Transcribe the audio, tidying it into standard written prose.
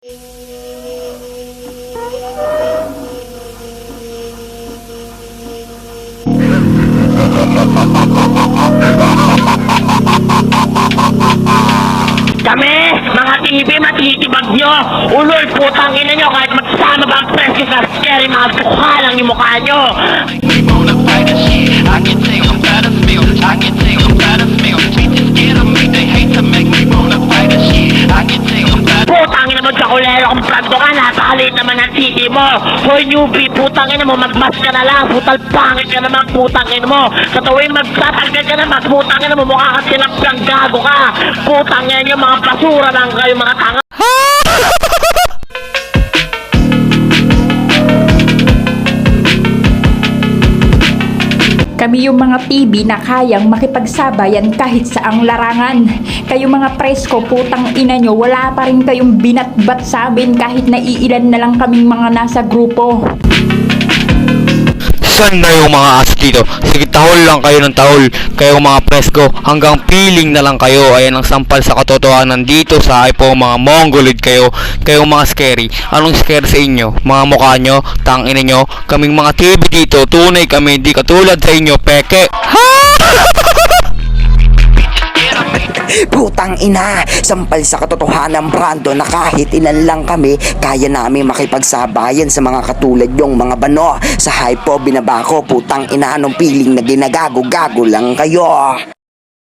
Kami, mga TV, matitibag nyo. Ulol, putang ina nyo, kahit magsama ba ang presko sa scary, mga sukha lang yung mukha nyo. Putang ina mo, tsakulero, kung prado ka, napakalit naman ang TV mo. Hoy, newbie, putang ina mo, magmas ka na lang, putal pangit ka naman, putang ina mo. Sa tuwing magtatanggal ka naman, putang ina mo, mukha ka silang gago ka. Putang ina nyo, mga basura lang kayo, mga tanga. Kami yung mga TV na kayang makipagsabayan kahit saang larangan. Kayo mga presko, putang ina nyo, wala pa rin kayong binatbat sa amin kahit naiilan na lang kaming mga nasa grupo. Saan na yung mga as dito? Sige, tahol lang kayo ng tahol. Kayo mga presko, hanggang feeling na lang kayo. Ayan ang sampal sa katotohanan dito sa Hypo, mga mongolid kayo. Kayo mga scary. Anong scary sa inyo? Mga mukha nyo, tangina nyo. Kaming mga TV dito, tunay kami, di katulad sa inyo, peke. Putang ina, sampal sa katotohanan, Brando, na kahit ilan lang kami, kaya namin makipagsabayan sa mga katulad yung mga bano. Sa Hypo, binabako, putang ina, anong piling na ginagago-gago lang kayo.